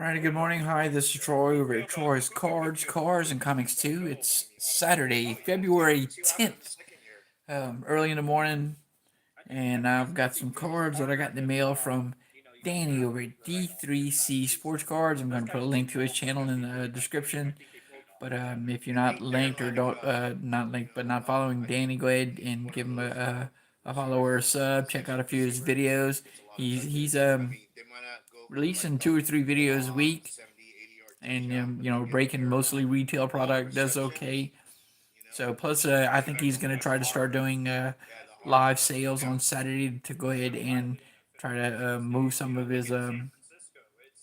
Alrighty, good morning. Hi, this is Troy over at Troy's Cards, Cars, and Comics 2. It's Saturday, February 10th, early in the morning, and I've got some cards that I got in the mail from Danny over at D3C Sports Cards. I'm going to put a link to his channel in the description. But if you're not linked or don't, not linked, but not following Danny, go ahead and give him a follow or a sub. Check out a few of his videos. He's releasing 2 or 3 videos a week, and breaking mostly retail product does okay. So plus, I think he's gonna try to start doing live sales on Saturday to go ahead and try to move some of his.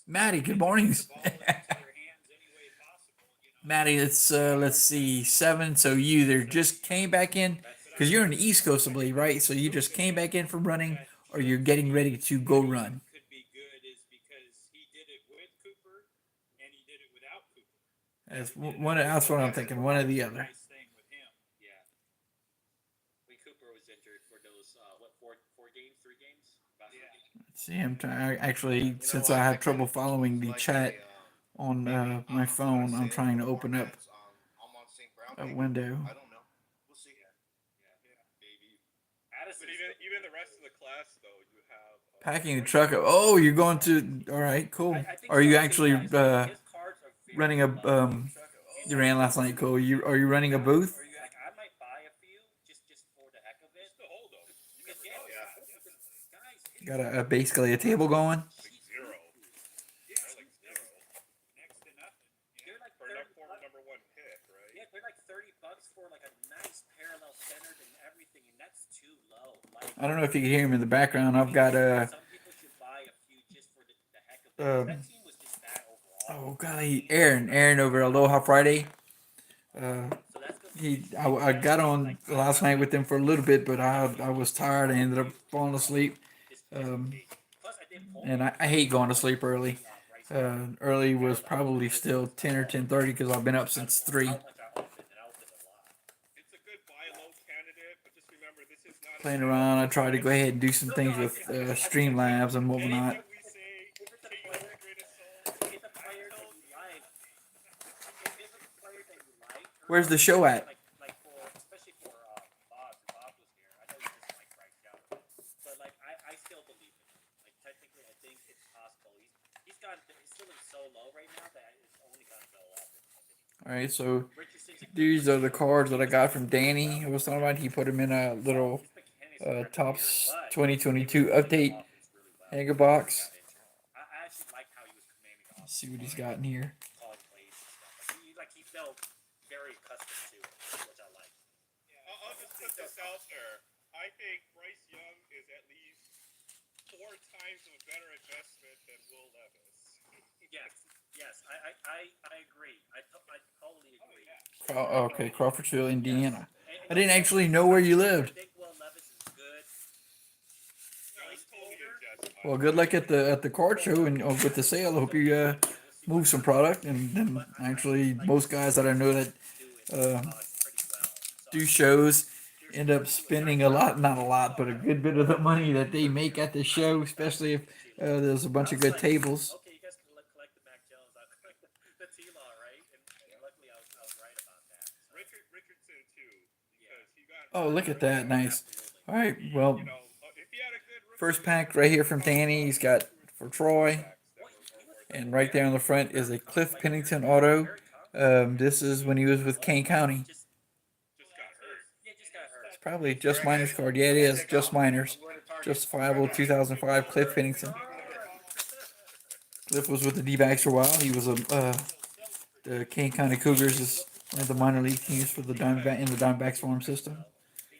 Maddie, good mornings. Maddie, let's see, 7. So you either just came back in because you're in the East Coast, I believe, right? So you just came back in from running, or you're getting ready to go run. That's what I'm thinking. One or the other. Let's see, I'm trying. Actually, since I have trouble following the chat on my phone, I'm trying to open up a window. Packing the truck up. Oh, you're going to. All right, cool. Are you actually running a You ran last night, cool. Are you running a booth? Got basically a table going. I don't know if you can hear him in the background. I've got um oh golly, Aaron over Aloha Friday. Uh, I got on last night with him for a little bit, but I was tired. I ended up falling asleep. Um, and I hate going to sleep early. Early was probably still 10 or 10:30 because I've been up since 3. Playing around, I tried to go ahead and do some things with Streamlabs and whatnot. Where's the show at? All right, so these are the cards that I got from Danny. I was talking about. He put them in a little Topps 2022 update hanger box. Let's see what he's got in here. I think Bryce Young is at least 4 times of a better investment than Will Levis. I agree. I totally agree. Okay, Crawfordsville, Indiana. I didn't actually know where you lived. Well, good luck at the card show and with the sale. I hope you move some product. And then actually, most guys that I know that do shows end up spending a lot, not a lot, but a good bit of the money that they make at the show, especially if there's a bunch of good tables. Oh, look at that. Nice. All right. Well, first pack right here from Danny. He's got for Troy. And right there on the front is a Cliff Pennington auto. This is when he was with Kane County. It's probably Just Miners card. Yeah, it is. Just Miners. Justifiable 2005 Cliff Pennington. Cliff was with the D-backs for a while. He was the Kane County Cougars is one of the minor league teams for the Diamondback in the Diamondbacks farm system.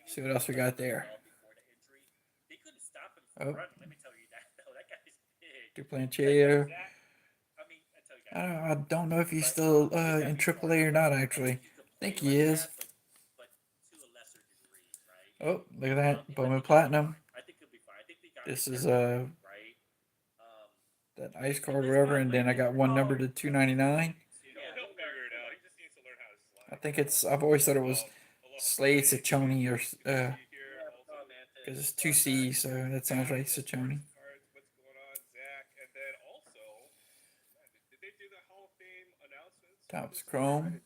See what else we got there. Oh, Duplantier. I don't know if he's still in AAA or not. Actually, I think he is. Oh, look at that, Bowman Platinum. This is that ice card, whatever, and then I got one number to 299. I think it's. I've always thought it was Slade Ciccone or because it's 2 C's, so that sounds right, Ciccone. do the Hall of Fame announcements? Topps Chrome, I did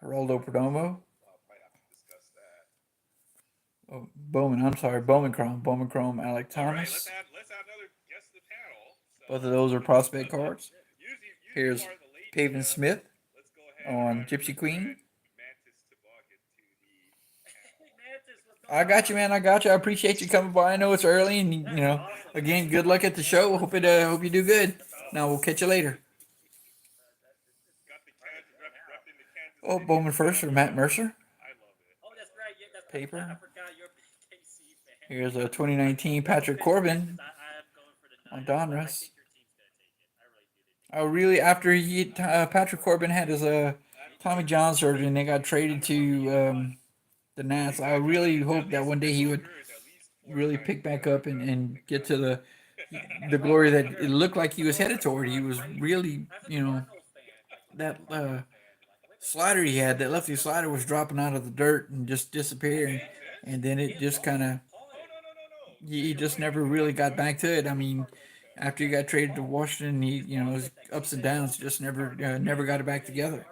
not Geraldo Perdomo. might have to discuss that. Oh, Bowman. I'm sorry, Bowman Chrome. Bowman Chrome. Alec All right, let's Thomas. add another guest to the panel. So Both of those are prospect cards. use you Here's are the late Pavin guest. Smith Let's go ahead on and Gypsy Queen. Mantis Toboggan to the panel. Mantis, what's going I got on? you, man. I got you. I appreciate you coming by. I know it's early, and you know, Awesome. again, good luck at the show. Hope you do good. Now we'll catch you later. Got the Kansas repping the Kansas Oh, City. Bowman first for Matt Mercer. I love it. Oh, that's right. Yeah, that's Paper. I forgot you're a big KC fan. Here's a 2019 Patrick Corbin I am going for the on Niners, but I Donruss. think your team's gonna take it. I really do. Oh, really? After Patrick Corbin had his Tommy John surgery and they got traded to the Nats, I really hope that one day he would really pick back up and get to the glory that it looked like he was headed toward. He was really, you know, that slider he had, that lefty slider, was dropping out of the dirt and just disappearing, and then it just kind of he just never really got back to it. I mean, after he got traded to Washington, he, you know, his ups and downs, just never got it back together.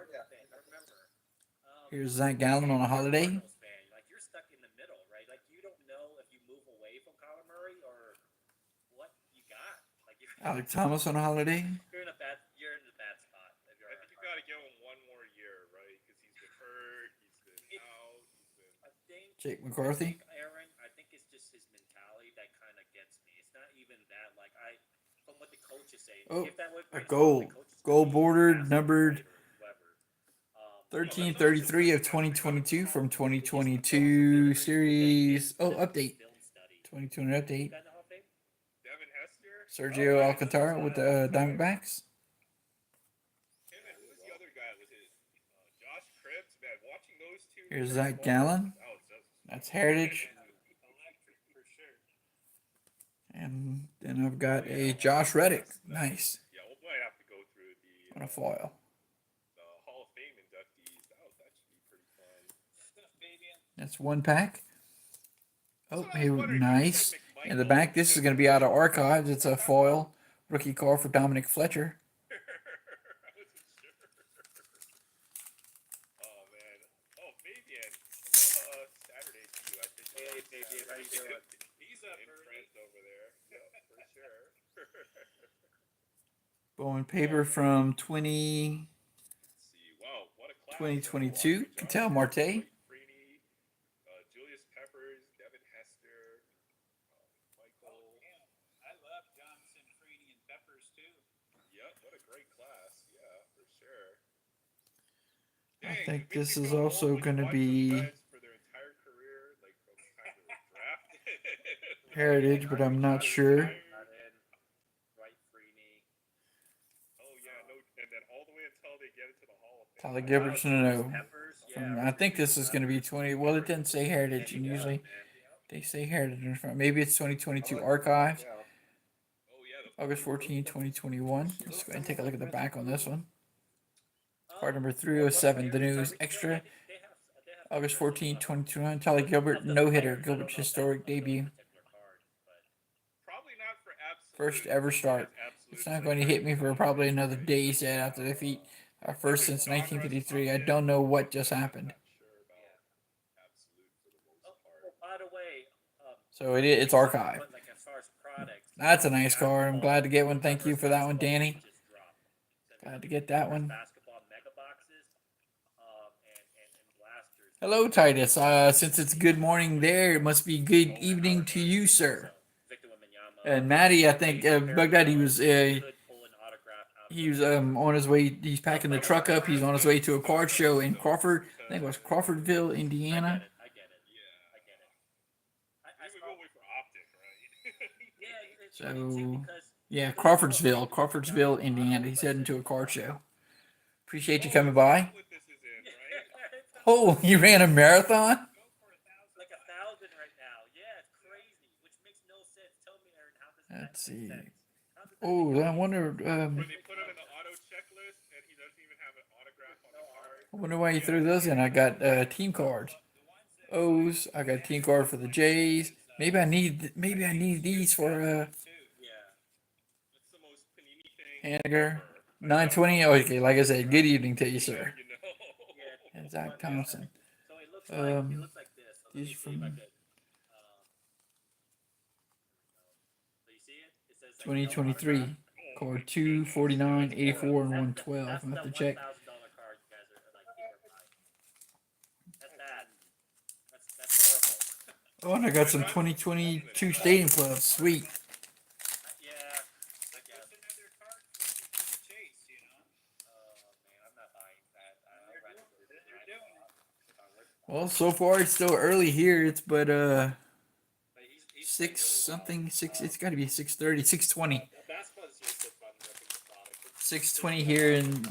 Here's Zach Gallen on a holiday. Like, you're stuck in the middle, right? Like, you don't know if you move away from Kyler Murray or what you got. Like, Alec Thomas on a holiday. you're in a bad spot. If you're I think you got to give him one more year, right? Because he's been hurt, he's been out, I think Jake McCarthy. Aaron, I think it's just his mentality that kind of gets me. It's not even that. Like, from what the coach is saying, Oh, if that would a gold bordered, numbered 1333 of 2022 from 2022 series. Oh, update. 2020 update. Devin Hester. Sergio Alcantara with the Diamondbacks. Hey, man, who was the other guy? Was it Josh Cribbs? Man, watching those two. Here's Zach Gallen. That's Heritage. Electric for sure. And then I've got a Josh Reddick. Nice. Yeah, we'll might have to go through On a foil. the Hall of Fame inductees. That should be pretty fun. That's one pack. Oh, So I was hey, wondering, nice. you said In the back, this is going to be out of archives. It's a foil rookie card for Dominic Fletcher. I wasn't sure. Oh man. Oh, Fabian. Saturday too. I think. Hey, Fabian, how you doing? He's up early over there. Yeah, for sure. Bowman paper from 2022. Let's see. Wow, what a class. Cattell Marte. Freeney, Julius Peppers, Devin Hester, Michael. I love Johnson, Freeney, and Peppers too. Yep, what a great class. Yeah, for sure. I Dang, think it makes this me is feel old also when you going to watch those be guys for their entire career, like from the time they were drafted. Heritage, but I'm not sure. Not in. Right, Freeney. Oh yeah, no, and then all the way until they get into the Hall of Fame. Tyler Gilbertson, no. Peppers, I think this is going to be 20. Well, it didn't say Heritage, and usually they say Heritage in front. Maybe it's 2022 archives. Oh yeah, the August 14, 2021. Let's go ahead and take a look at the back on this one. Card number 307, the news extra. August 14, 2021. Tyler Gilbert, no hitter. Gilbert's historic debut. probably not for absolute. First ever start. It's not going to hit me for probably another day set after defeat. Our first since 1953. I don't know what just happened. By the way, So it's archived. but like as far as products, That's a nice card. I'm glad to get one. Thank you for that one, Danny. Glad to get that one. Basketball mega boxes, and blasters. Hello, Titus. Since it's good morning there, it must be good evening to you, sir. Victor Wembanyama. And Maddie, I think Baghdad, he was could pull an autograph out. on his way. He's packing the truck up. He's on his way to a card show in Crawford. I think it was Crawfordville, Indiana. I get it. Yeah. I get it. I We would saw, go for optic, right? yeah, it's So, funny too because Yeah, Crawfordsville, Indiana. He's heading to a card show. Appreciate you coming by. What this is in, right? Oh, he ran a marathon? like 1,000 right now. Yeah, it's crazy, which makes no sense. Tell me, Aaron, how does that Let's make see. sense? How does that Oh, make I wonder. When they put him in the auto checklist and he doesn't even have an autograph on the card. I wonder why you threw those in. I got team cards. O's. I got a team card for the Jays. Maybe I need these for Yeah. It's the most panini thing Haniger. ever. 9:20. Okay, like I said, good evening to you, sir. You know. Yeah. And Zach Thompson. So it looks like Um, this. So let these me are see if I from could. So you see it? It says like no 2023. autograph. Card 249, 84, and 112. That's I'm the gonna have to check. $1,000 card you guys are like keep buying. That's bad. That's horrible. Oh, and I got some 2022 Stadium Club. Sweet. Yeah, I That's guess. just another card for people to chase, you know? Oh man, I'm not buying that. I'd rather go to the They're doing it. if I were. Well, so far it's still early here. It's but But he's playing 6 really well. something 6. It's got to be 6:30, 6:20. Basketball is just so fun ripping the product. 6:20 here in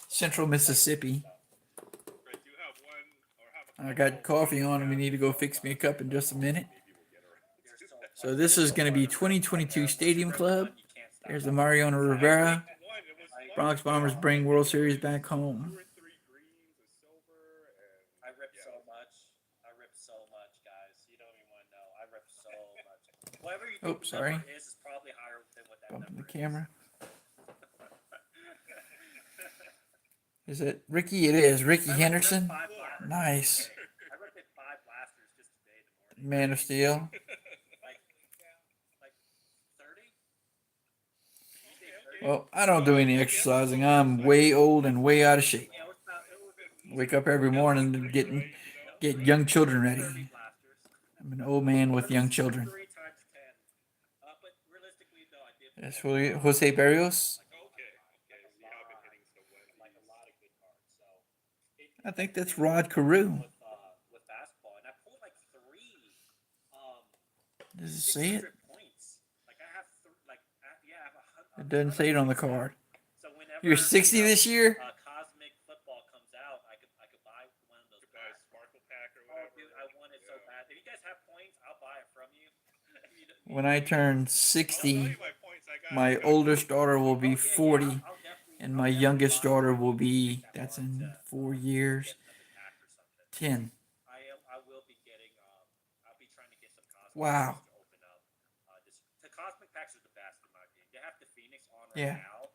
Central Mississippi. Right, do you have one or have a I got coffee on, and we need to go fix me a cup in just a minute. maybe we'll get around They're to so that. So this is going to be 2022 Stadium Club. You can't stop. There's the Mariano Rivera. One, it was fun. Bronx Bombers bring World Series back home. 2 or 3 greens, a silver, and I rip yeah. so much. I rip so much, guys. You don't even want to know. I rip so much. Whatever you think Oops, the sorry. number is probably higher than what that Bumping number the camera. is. Is it Ricky? It is Ricky I Henderson. ripped 5 blasters Nice. today. I ripped 5 blasters just today in the morning. Man of Steel. Like 30? You say 30? Well, I don't do any exercising. I'm way old and way out of shape. Yeah, it was Wake up every morning to get young children ready. 30 blasters. I'm an old man with young children. 3 times 10. But realistically, though, I did. That's Jose Barrios. Okay, so you have been hitting some Wendy's. Like a lot of good cards. So I think that's Rod Carew. With basketball, and I pulled like 3. Does it say it? 600 points. Like I have I have 100. It doesn't say it on the card. So whenever You're 60 this year? Cosmic Football comes out, I could buy one of those Buy a packs. Sparkle Pack or Oh, whatever. dude, I want it so bad. If you guys have points, I'll buy it from you. When I turn I'll tell 60, you my points. I got my oldest daughter will be 40, I'll definitely, and my youngest daughter will be, that's in 4 years, 10. I will be getting. I'll be trying to get some cosmic Wow. packs to open up. The cosmic packs are the best in my opinion. They have the Phoenix on right Yeah. now,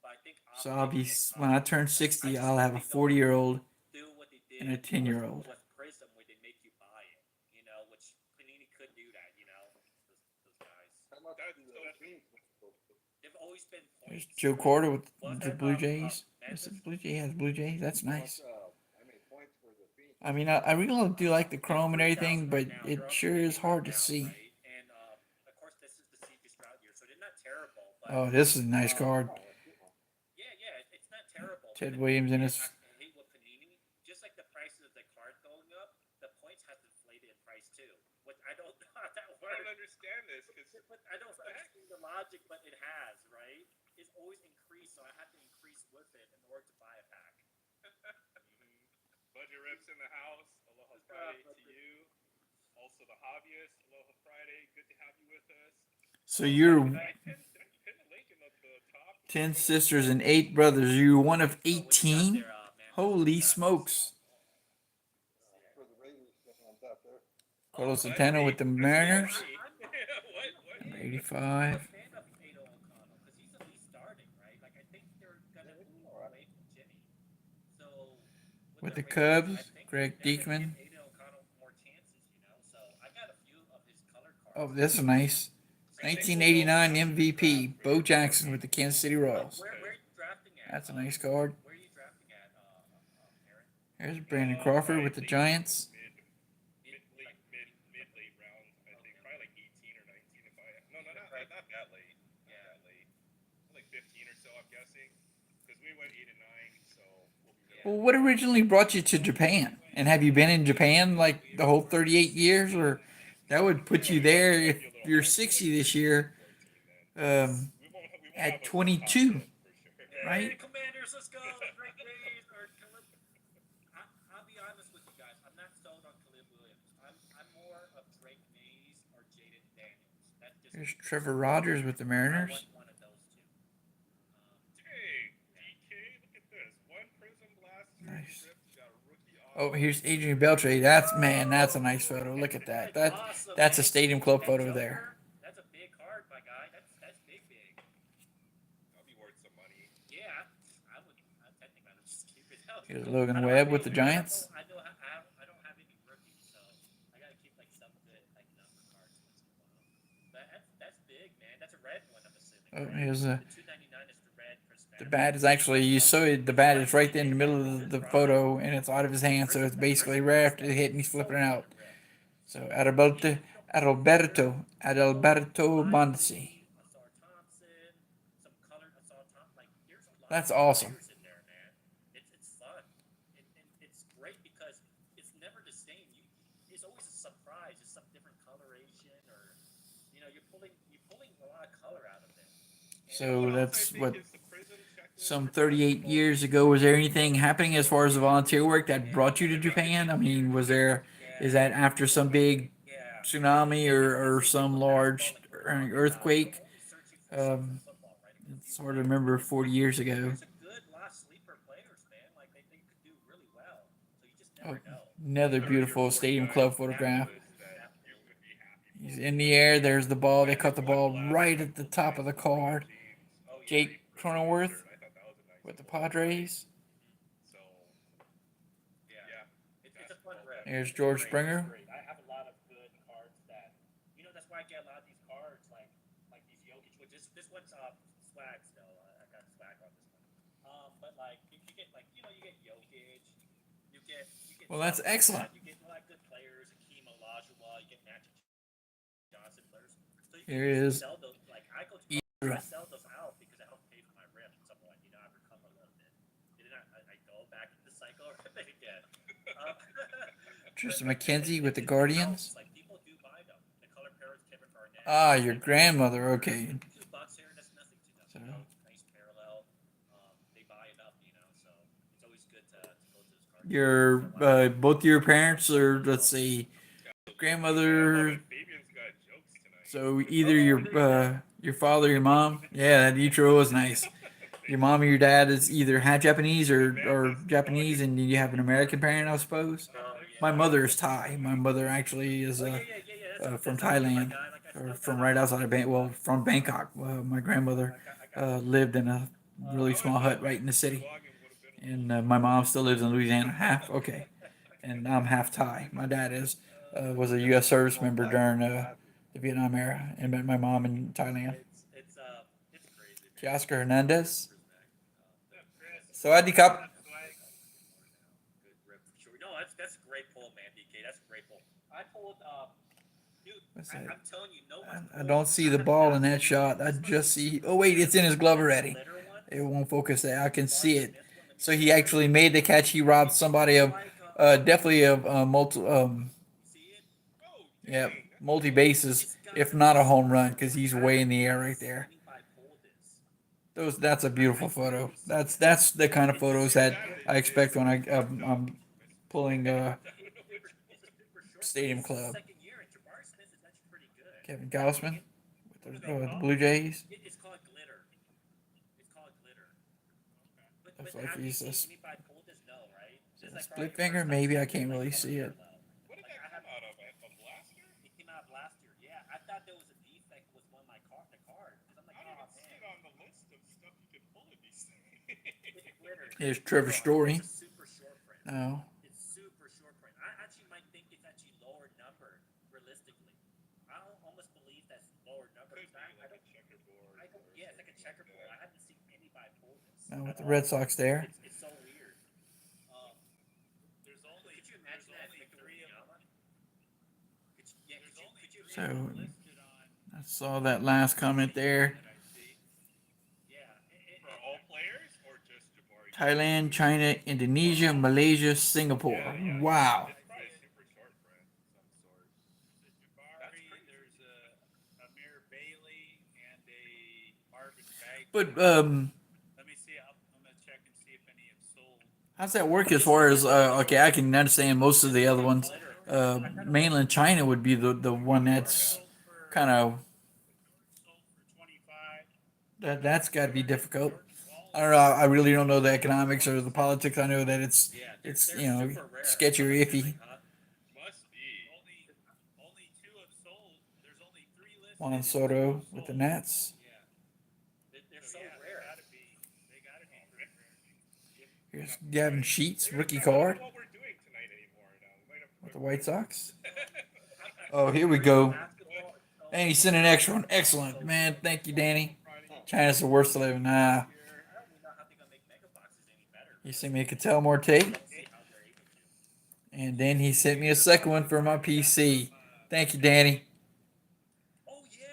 but I think So I'll be, Optic and when I Cosmic turn Packs, 60, I I'll have a just think 40-year-old they'll do what they did and a 10-year-old. with Prism, where they make you buy it. You know, which Panini could do that. You know, those guys. They've always been There's points. Joe Carter with Was the that, Blue Jays. Memphis? This is Blue Jay has Blue Jays. That's nice. How many points for the Phoenix? I mean, I really do like the chrome and everything, but it sure is hard to see. And of course, this is the CJ Stroud year, so they're not terrible. But Oh, this is a nice card. yeah, it's not terrible. Ted But Williams in I his. hate with Panini, just like the prices of the card going up, the points have inflated in price too. Which I don't know how that I don't works. understand this because But I don't understand the logic, but it has, right? It's always increased, so I have to increase with it in order to buy a pack. Budget Rips in the house. Aloha Friday to you. Also the hobbyist. Aloha Friday. Good to have you with us. So you're Did I pin the link in the top? 10 sisters and 8 brothers. You're one of So what you got 18? there, man? Holy smokes. For the Raiders, sitting on top there. Carlos Santana with the Mariners. What? Number I'm 85. a fan of Ado O'Connell because he's at least starting, right? Like I think they're gonna move away from Jimmy. So With the Raiders, Cubs, I think Greg they're gonna Diekman. give Ado O'Connell more chances, you know. So I got a few of his color cards. Oh, this is nice. 1989 MVP, Bo Jackson with the Kansas City Royals. Where are you drafting at? That's a nice card. Where are you drafting at, Aaron? Here's Brandon Crawford with the Giants. Mid late round, I think. Probably like 18 or 19 if I. No, not that late. Not that late. Like 15 or so, I'm guessing. Because we went 8 and 9, so we'll be there. Well, what originally brought you to Japan? And have you been in Japan like the whole 38 years? Or that would put you there if you're 60 this year at 22, right? Hey, Commanders, let's go. Great days. I'll be honest with you guys. I'm not sold on Caleb Williams. I'm more of Drake Mays or Jaden Daniels. That's just Here's Trevor Rogers with the I Mariners. want one of those two. Hey, DK, look at this. One Prism Blaster. Nice. Ripped, got a rookie Oh, auto. here's Adrian Beltre. That's a nice photo. Look at that. Awesome, That's a man. Stadium Club That photo Joker, there. That's a big card, my guy. That's big. That'll be worth some money. Yeah. Here's Logan Webb with the Giants. I don't have any rookies, so I gotta keep like some good like number cards once in a while. But that's big, man. That's a red one, I'm assuming. Oh, Right? here's The 299 is the red the prismatic. bat is actually, you saw it, the bat is right there in the middle of the photo, and it's out of his hand, so it's basically right after the hit, and he's flipping it out. So Adalberto Mondesi. That's awesome. In there, man. It's fun. It's great because it's never the same. It's always a surprise. It's some different coloration, or you're pulling a lot of color out of it. So that's what, Is the prison checklist some for 38 basketball? years ago. Was there anything happening as far as the volunteer work that brought you to Japan? I mean, is that after some big Yeah. tsunami or some large earthquake? It's hard to remember 40 years ago. There's a good lot of sleeper players, man. Like they could do really well. So you just never know. Another beautiful Stadium Club photograph. That you would be happy. He's in the air. There's the ball. They cut the ball right at the top of the card. Oh, yeah, Jake Cronenworth I thought that was a nice with the one. Padres. So, Yeah. It's a fun rep. There's George Springer. Great. I have a lot of good cards that that's why I get a lot of these cards like these Jokic, which this one's swag still. I got swag on this one. But like you get like you get Jokic, you get Well, that's excellent. You get a lot of good players, Akeem Olajuwon, you get Magic Johnson players. So you Here can is sell those. Like I go to I sell those out because it helps pay for my rip. Somewhat, I recover a little bit. And then I go back into the cycle again. Tristan McKenzie with the Guardians. Like people do buy them. The color pairs, Kevin Garnett. Ah, your grandmother. Okay. $2 here, that's nothing to them. So- Nice parallel. They buy it up, so it's always good to go to this card. Your both your parents, or let's see, grandmother. Fabian's got jokes tonight. So either your father, your mom. Yeah, that intro was nice. Your mom or your dad is either half Japanese or Japanese, and you have an American parent, I suppose. My mother is Thai. My mother actually is from Thailand, or from right outside of from Bangkok. My grandmother lived in a really small hut right in the city, and my mom still lives in Louisiana. Half okay, and I'm half Thai. My dad was a U.S. service member during the Vietnam era, and met my mom in Thailand. It's crazy. Teoscar Hernandez. Sawadee Cup. Good rip for sure. No, that's a great pull, man, DK. That's a great pull. I pulled, dude. What's that? I'm telling you, no one. I don't see the ball in that shot. I just see. Oh wait, it's in his glove already. It won't focus there. I can see it. So he actually made the catch. He robbed somebody of, definitely of multi, yeah, multi bases, if not a home run, because he's way in the air right there. That's a beautiful photo. That's the kind of photos that I expect when I'm pulling Stadium Club. Kevin Gausman with the Blue Jays. It's called glitter. It's called glitter. Looks like he's a Right? split finger. Maybe I can't really see it. What did that come out of? A blaster? It came out last year. Yeah, I thought there was a defect with one of my card. Because I'm like, I don't oh even see it man. on the list of stuff you can pull in these things. It's glitter. Here's Trevor Story. It's a super short print. No. It's super short print. I actually might think it's actually lower number realistically. I almost believe that's lower number. Could be I like a don't. checkerboard. Yeah, it's like a checkerboard. I haven't seen anybody pull this. No, with the Red Sox there. It's so weird. There's only Could you imagine that? only Victor three of them. Wembanyama? There's only Could you So listed on I saw that last comment there. that I see. Yeah. For all players or just Jabari? Thailand, China, Indonesia, Malaysia, Singapore. Wow. It's probably a super short print of some sort. The Jabari, there's a Amir Bailey and a Marvin Bagley. But Let me see. I'm gonna check and see if any have sold. how's that work as far as okay, I can understand most of the other ones. Mainland China would be the one that's kind of Sold for 25. that's got to be difficult. I don't know. I really don't know the economics or the politics. I know that it's sketchy or iffy. Must be. Only two have sold. There's only 3 listed. Juan Soto with the Nats. Yeah. They're So so yeah, rare. They gotta be pretty rare. Here's Gavin Sheets, rookie I don't know card what we're doing tonight anymore. We might have with the White Sox. I'm Oh, here we go. basketball is so And he sent an extra one. Excellent, man. Thank you, Danny. China's the worst 11. Nah. I don't even know how they're gonna make mega boxes any better. He sent me a Cattell Marte. Let's see how they're able to. And then he sent me a second one for my PC. Thank you, Danny. Oh yeah.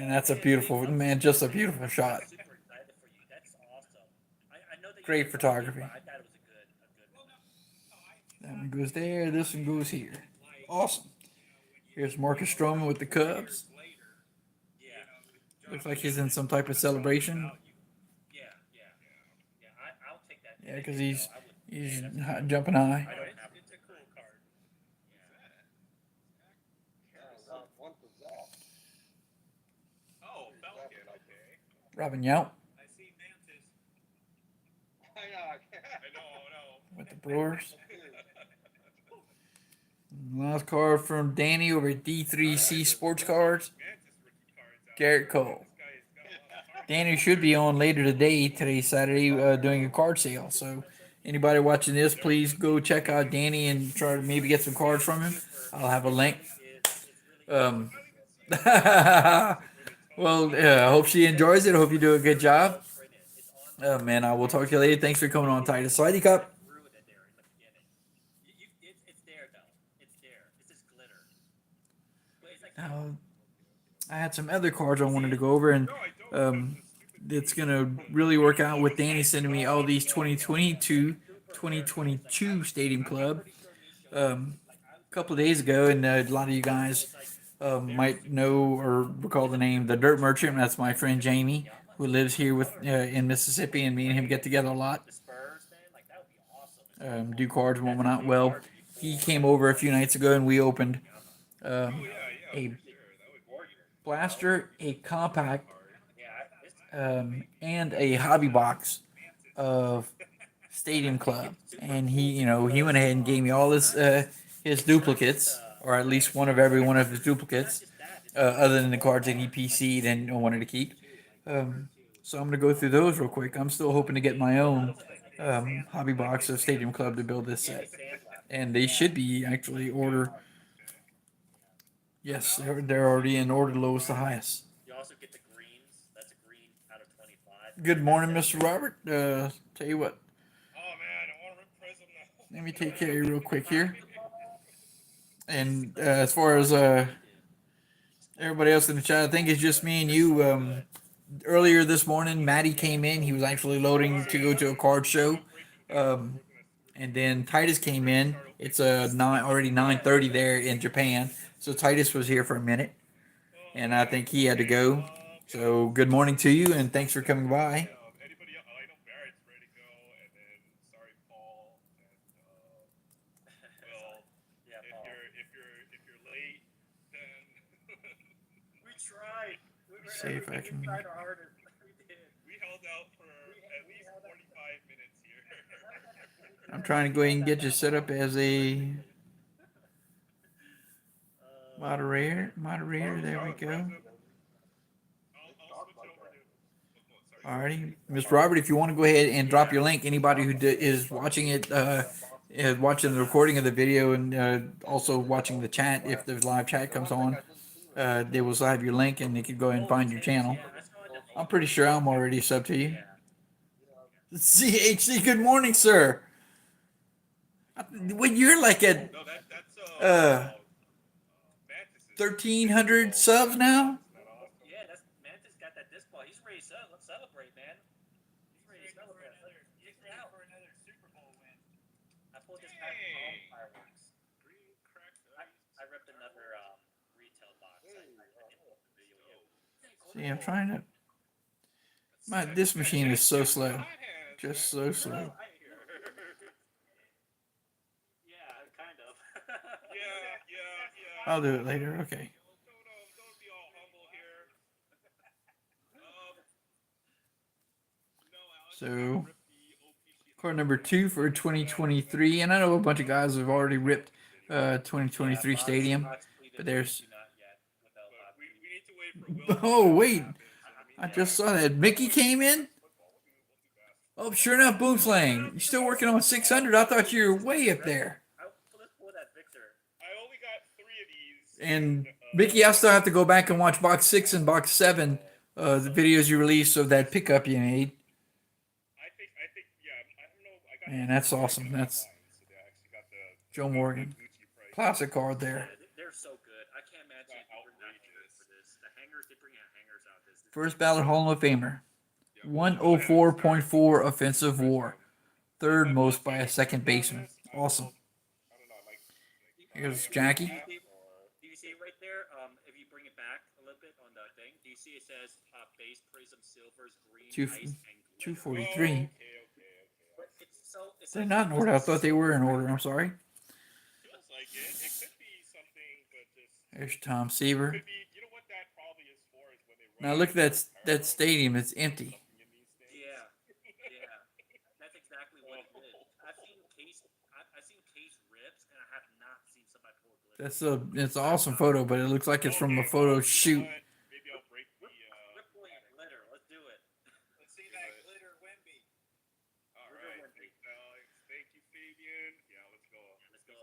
And that's a beautiful, man, just a beautiful shot. I'm super excited for you. That's awesome. I know that Great you photography. but I thought it was a good. That one goes there. This one goes here. Awesome. Here's Marcus Stroman with the Cubs. Yeah. Looks like he's in some type of celebration. Yeah. I'll take that. Yeah, because he's I would. jumping high. I don't have It's a cool card. One for Zach. Oh, Falcon. Okay. Robin Yount I see Mantis. I know. with the Brewers. Last card from Danny over at D3C Sports Cards. Garrett Cole. Danny should be on later today, Saturday, doing a card sale. So anybody watching this, please go check out Danny and try to maybe get some cards from him. I'll have a link. Well, I hope she enjoys it. I hope you do a good job. Man, I will talk to you later. Thanks for coming on, Titus. Slidey Cup. Ruined it there in the beginning. It's there though. It's there. It's just glitter. But it's like Now, I had some other cards I wanted to go over, and it's going to really work out with Danny sending me all these 2022 Stadium Club a couple of days ago, and a lot of you guys might know or recall the name The Dirt Merchant. That's my friend Jamie, who lives here with in Mississippi, and me and him get together a lot. the Spurs thing, like that would be awesome. Do cards and whatnot. Well, he came over a few nights ago, and we opened a blaster, a compact, and a hobby box of Stadium Club. And he went ahead and gave me all his duplicates, or at least one of every one of his duplicates, other than the cards that he PC'd and wanted to keep. So I'm going to go through those real quick. I'm still hoping to get my own hobby box of Stadium Club to build this set. And they should be actually order. Yes, they're already in order, lowest to highest. You also get the greens. That's a green out of 25. Good morning, Mr. Robert. Tell you what, Oh man, I want to rip Prism now. let me take care of you real quick here. And as far as everybody else in the chat, I think it's just me and you. Earlier this morning, Matty came in. He was actually loading to go to a card show. And then Titus came in. It's already 9:30 there in Japan. So Titus was here for a minute. And I think he had to go. So good morning to you, and thanks for coming by. Anybody else? I know Barrett's ready to go, and then sorry, Paul, and Will. Yeah, If Paul. you're late, then We tried. See if I can- We tried our hardest. We did. we held out for at least 45 minutes here. I'm trying to go ahead and get you set up as a moderator. There we go. I'll switch over to. Alrighty, Mr. Robert, if you want to go ahead and drop your link, anybody who is watching it, is watching the recording of the video, and also watching the chat, if the live chat comes on, they will have your link, and they can go ahead and find your channel. I'm pretty sure I'm already subbed to you. CHC, good morning, sir. When you're like at No, that's Mantis. 1,300 subs now? Yeah, that's Mantis got that disc ball. He's ready to celebrate, man. He's ready to celebrate. He's ready for another Super Bowl win. I pulled this pack from home fireworks. Green cracks. I ripped another retail box. I didn't put the video yet. See, I'm trying to. This machine is so slow. Just so slow. Yeah, kind of. Yeah. I'll do it later. Okay. Don't be all humble here. So, card number 2 for 2023. And I know a bunch of guys have already ripped 2023 Stadium. But there's. We need to wait for Will. Oh, wait. I just saw that. Mickey came in? Oh, sure enough, Boomslang. You're still working on 600. I thought you were way up there. Let's pull that Victor. I only got 3 of these. And Mickey, I still have to go back and watch box 6 and box 7, the videos you released of that pickup you made. I think, yeah. I don't know. I got. Man, that's awesome. That's So they actually got the Joe Morgan. Gucci price. Classic card there. Yeah, they're so good. I can't imagine if they bring out hangers for this. The hangers, they bring out hangers out this. First ballot Hall of Famer. 104.4 offensive war. Third most by a second baseman. Awesome. I don't know. Like Here's Jackie. Do you see it right there? If you bring it back a little bit on the thing, do you see it says base prism silvers green Two- ice and glitter? 243. But it's They're not in order. I thought they were in order. I'm sorry. feels like it. It could be something, but just There's Tom Seaver. could be. You know what that probably is for is when they. Now look at that stadium. It's empty. Yeah, yeah, that's exactly what it is. I've seen case rips, and I have not seen somebody pull a glitter. It's an awesome photo, but it looks like it's from a photo shoot. Maybe I'll break the. Rip pulling a glitter. Let's do it. Let's see that glitter Wemby. All right. Thanks, Alex. Thank you, Fabian. Yeah, let's go. Let's go.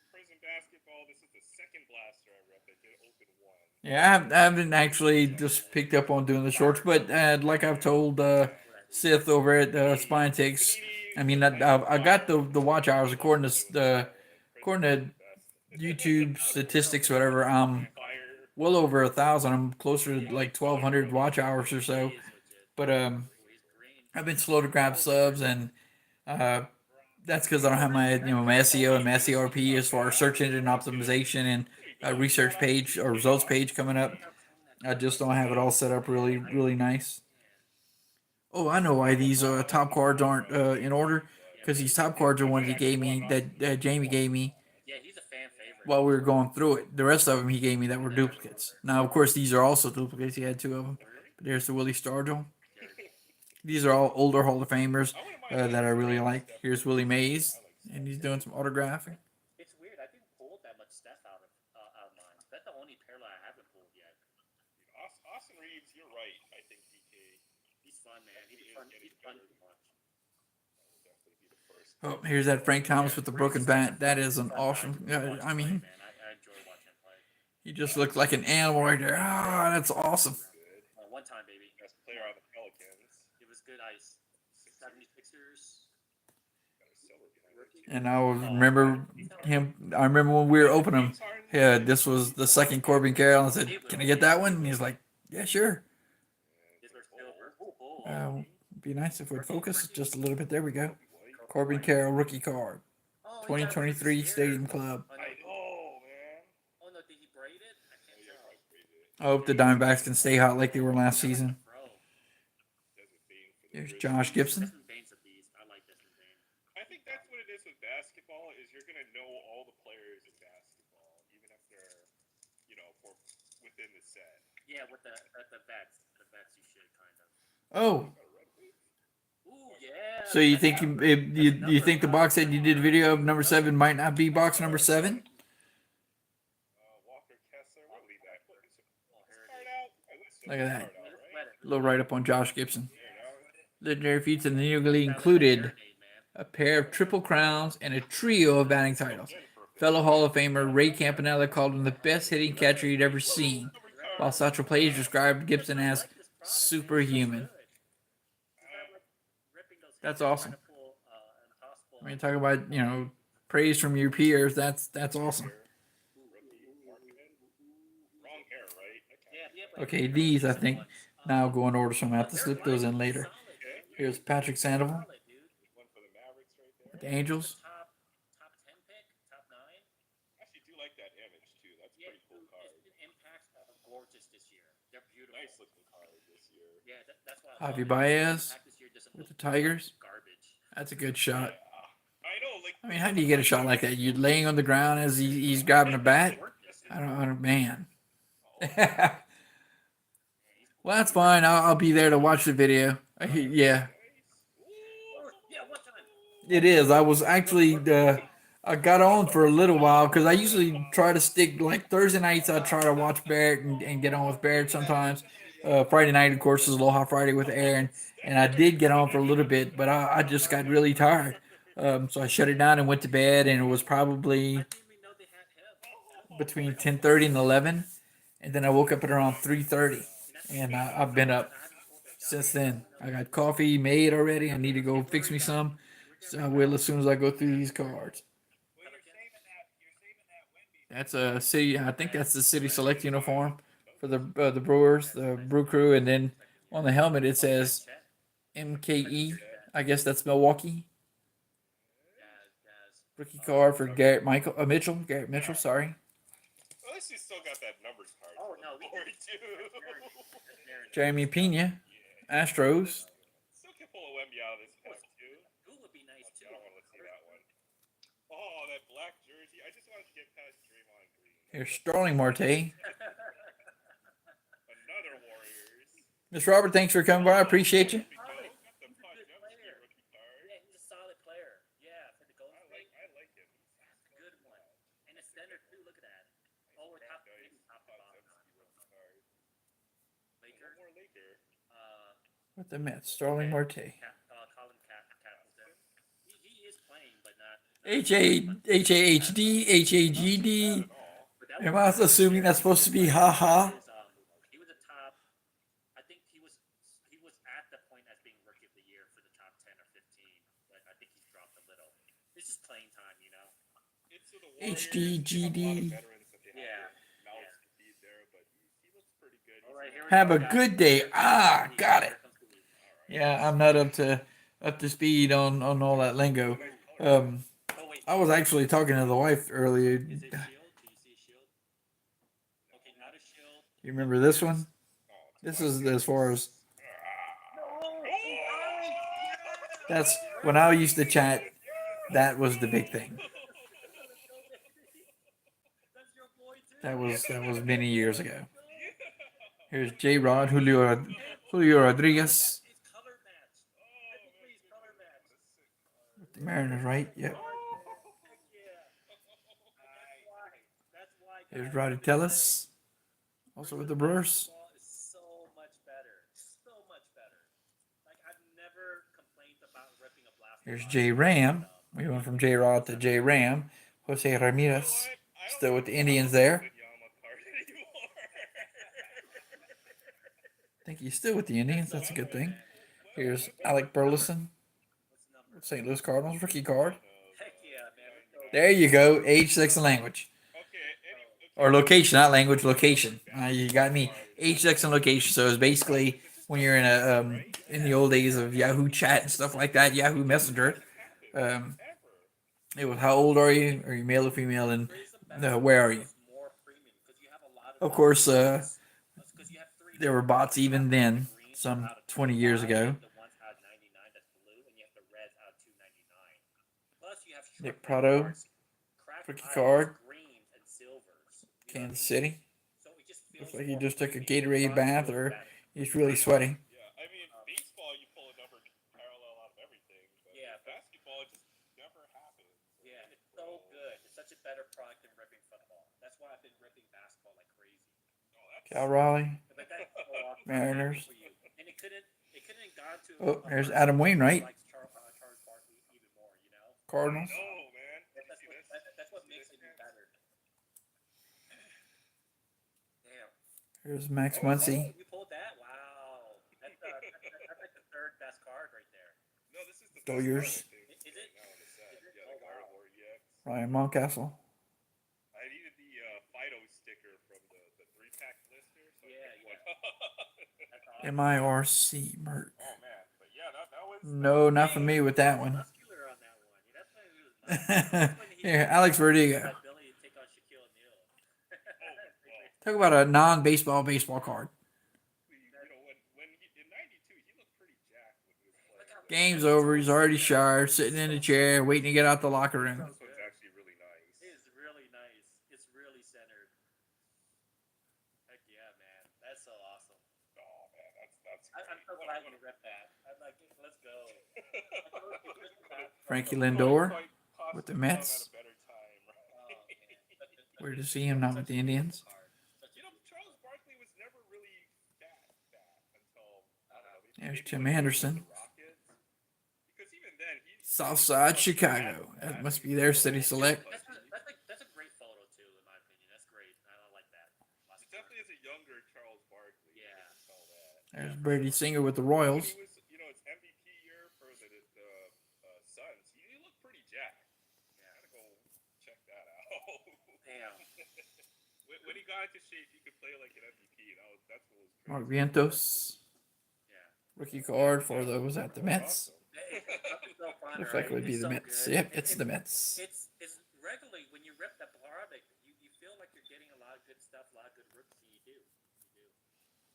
Prison basketball. This is the second blaster I rep. I did open one. Yeah, I haven't actually just picked up on doing the shorts, but like I've told Sith over at Spine Takes, I mean, I got the watch hours according to YouTube statistics, whatever. I'm well over 1,000. I'm closer to like 1,200 watch hours or so. But I've been slow to grab subs, and that's because I don't have my my SEO and my SERP as far as search engine optimization and research page or results page coming up. I just don't have it all set up really nice. Oh, I know why these top cards aren't in order, because these top cards are ones he gave me that Jamie gave me Yeah, he's a fan favorite. while we were going through it. The rest of them he gave me that were duplicates. Now, of course, these are also duplicates. He had 2 of them. But there's the Willie Stargell. These are all older Hall of Famers that I really like. Here's Willie Mays, and he's doing some autographing. It's weird. I didn't pull that much stuff out of mine. That's the only parallel I haven't pulled yet. Austin Reeves, you're right. I think DK He's fun, man. He's fun to watch. will definitely be the first. Oh, here's that Frank Thomas with the broken bat. That is an awesome. I mean, Man, I enjoy watching him play. he just looks like an animal right there. Ah, that's awesome. One time, baby. Best player on the Pelicans. It was good ice. 76ers. Got a silver behind it. And I remember him. I remember when we were opening them. Yeah, this was the second Corbin Carroll. I said, "Can I get that one?" And he's like, "Yeah, sure." These were silver. Be nice if we'd focus just a little bit. There we go. Corbin Carroll rookie card, Oh, 2023 Stadium Club. I know, man. Oh, no, did he braid it? I can't Oh, yeah, tell. probably graded it. I hope the Diamondbacks can stay hot like they were last season. Bro. Desmond Bane for the Here's Grizzlies. Josh Gibson. Desmond Bane's a beast. I like Desmond Bane. I think that's what it is with basketball. Is you're gonna know all the players in basketball, even if they're, for within the set. Yeah, with the vets. The vets you should, kind of. Oh, Ooh, yeah. so you think you think the box that you did a video of number 7 might not be box number 7? Walker Kessler, we'll leave that. Oh, here Card it out. Look at that. Card out, is. right? A little write up on Josh Gibson. There you go. Legendary feats in the New League included a pair of triple crowns and a trio of batting titles. Fellow Hall of Famer Ray Campanella called him the best hitting catcher he'd ever seen, while Satchel Paige described Gibson as superhuman. That's awesome. I mean, talk about praise from your peers. That's awesome. Wrong hair, right? Okay, these I think now go in order, so I'm gonna have to slip those in later. Here's Patrick Sandoval One for the Mavericks right there. with the Angels. Top 10 pick, top 9. Actually, do like that image too. That's a Yeah, pretty cool card. Impacts are gorgeous this year. They're beautiful. Nice looking card this year. Yeah, that's why. Javi Baez Impact this year doesn't with the look Tigers. garbage. That's a good shot. I know, like. I mean, how do you get a shot like that? You're laying on the ground as he's grabbing a bat. I don't man. Well, that's fine. I'll be there to watch the video. Yeah, Yeah, one time. it is. I was actually I got on for a little while because I usually try to stick like Thursday nights. I try to watch Barrett and get on with Barrett sometimes. Friday night, of course, is Aloha Friday with Aaron, and I did get on for a little bit, but I just got really tired. So I shut it down and went to bed, and it was probably I didn't even know they had him. between 10:30 and 11, and then I woke up at around 3:30, and I've been up since then. I got coffee made already. I need to go fix me some. So I will as soon as I go through these cards. Well, you're saving that Wendy's. That's a city. I think that's the city select uniform for the Brewers, the Brew Crew, and then on the helmet it says MKE. I guess that's Milwaukee. Rookie card for Garrett Mitchell. Garrett Mitchell. Sorry. Well, at least he's still got that numbers card. Oh no, we Or can two. Jeremy Pena. Yeah. Astros. Still can pull a Wemby out of this pack too. Who would be nice too? I don't want to see that one. Oh, that black jersey. I just wanted to get past Draymond Green. Here's Starling Marte. Another Warriors. Miss Robert, thanks for coming by. I appreciate you. The Podjemski rookie card. Yeah, he's a solid player. Yeah, for the Golden State. I like him. That's a good one. And it's standard too. Look at that. Oh, we're top, maybe top to bottom. Podjemski rookie card. One Lakers. more Laker. With the Mets, Starling Marte. Colin Capleton. He is playing, but not. HAHD, HAGD. Not at all. But that Am was- I assuming that's supposed to be haha? He was a top. I think he was at the point as being rookie of the year for the top 10 or 15, but I think he's dropped a little. It's just playing time, you know. It's for the Warriors. HDGD. They have a lot of veterans that they have Yeah. their mouths to feed there, but he looks pretty good. All right, here we Have go, a guys. good day. Ah, got it. Here comes the week. Yeah, I'm not up to speed on all that lingo. Oh wait, I was actually talking to the wife earlier. is it shield? Do you see a shield? Okay, not a shield. You remember this one? Oh, This is as far as No. that's when I used to chat. That was the big thing. That's your boy too. That was many years ago. Here's J. Rod, Julio Rodriguez. It's color match. Technically, it's color match. With the Mariners, right? Yep. Heck yeah. That's why. Here's Roddy Tellis. Also with the Brewers. Baseball is so much better. So much better. Like I've never complained about ripping a blast. Here's J. Ram. We went from J. Rod to J. Ram. Jose Ramirez. Still with the Indians there. I think he's still with the Indians. That's a good thing. Here's Alec Burleson. St. Louis Cardinals rookie card. Heck yeah, man. Let's go. There you go. Age, sex, and language. Or location, not language, location. You got me. Age, sex, and location. So it's basically when you're in a in the old days of Yahoo Chat and stuff like that, Yahoo Messenger. It was how old are you? Are you male or female? And where are you? More premium because you have a lot Of course, because you have three. there were bots even then, some 20 years ago. The ones out of 99 that's blue, and you have the reds out of 299. Plus, you have Nick short Prado, cards, cracked rookie ice, card. greens, and silvers. You know what I Kansas mean? City. So it just Looks feels like he more just took a premium. Gatorade bath Feels or better. he's really sweating. Yeah, I mean, baseball, you pull a number parallel out of everything. But Yeah, but- basketball, it just never happens. Yeah, it's so good. It's such a better product than ripping football. That's why I've been ripping basketball like crazy. Cal Raleigh. But that's so awesome. Mariners. For you. And it couldn't have gone to. Oh, a there's person Adam who Wainwright. likes Charles Barkley even more, you know. Cardinals. No, man. That's what makes it even better. Damn. Here's Max Oh, Muncy. you pulled that? Wow. That's like the third best card right there. No, this is the Doyers. best card, I think, Is it? right now in the set. Is it? Yeah, the Oh, Garden wow. War EX. Ryan Moncastle. I needed the Fido sticker from the 3-pack blister. So Yeah, I picked yeah. one. That's awesome. MIRC Merc. Oh, man. But yeah, that was... No, not for me with that one. Muscular on that one. Yeah, that's when he was nice. That's when he Here, Alex Verdugo. had the ability to take on Shaquille O'Neal. Talk about a non-baseball baseball card. You know, when he, in 92, he looked pretty jacked when he was playing. Game's over. He's already showered, sitting in the chair, waiting to get out the locker room. This one's actually really nice. It is really nice. It's really centered. Heck yeah, man. That's so awesome. Oh, man, that's I'm so glad you ripped that. I'm like, let's go. Frankie Couldn't Lindor quite possibly with the come Mets. at a better time, right? Oh, man. Weird to see him not with the Indians. You know, Charles Barkley was never really that until, I don't know, There's maybe Tim when he was with Anderson. the Rockets, because even then he Southside Chicago. That must be their city select. That's a great photo too, in my opinion. That's great. I like that. It definitely is a younger Charles Barkley. Yeah. You can tell that. There's Brady Singer with the When he Royals. was, it's MVP year for the Suns. He looked pretty jacked. Yeah. Gotta go check that out. Damn. When he got into shape, he could play like an MVP. That's what was crazy. Mark Vientos. Yeah. Rookie card for the, was that the Mets? It's so fun, Looks like it would be it's the so Mets. good. Yep, it's the Mets. It's regularly when you rip that product, you feel like you're getting a lot of good stuff, a lot of good rookies. You do.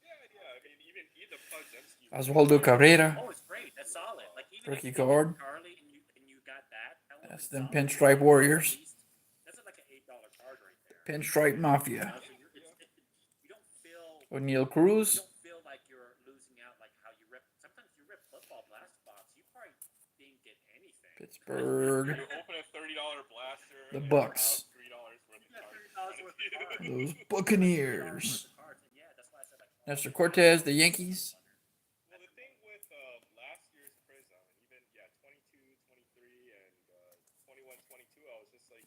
Yeah. I mean, even the Podzemski. Oswaldo Cabrera. Oh, it's great. That's solid. Like even Rookie if you card. Charlie and you got that. That's them Pinstripe Warriors. That's like an $8 card right there. Pinstripe Mafia. So you don't feel. O'Neal You Cruz. don't feel like you're losing out, like how you rip. Sometimes you rip football blast box, you probably didn't get anything. Pittsburgh. You open a $30 blaster. The and Bucks. you have $3 worth of You got cards. $30 worth of cards. Those $30 Buccaneers. worth of cards. And yeah, that's why I said like. Nestor Cortez, the Yankees. Well, the thing with last year's Prism, and even 22, 23, and 21, 22, I was just like,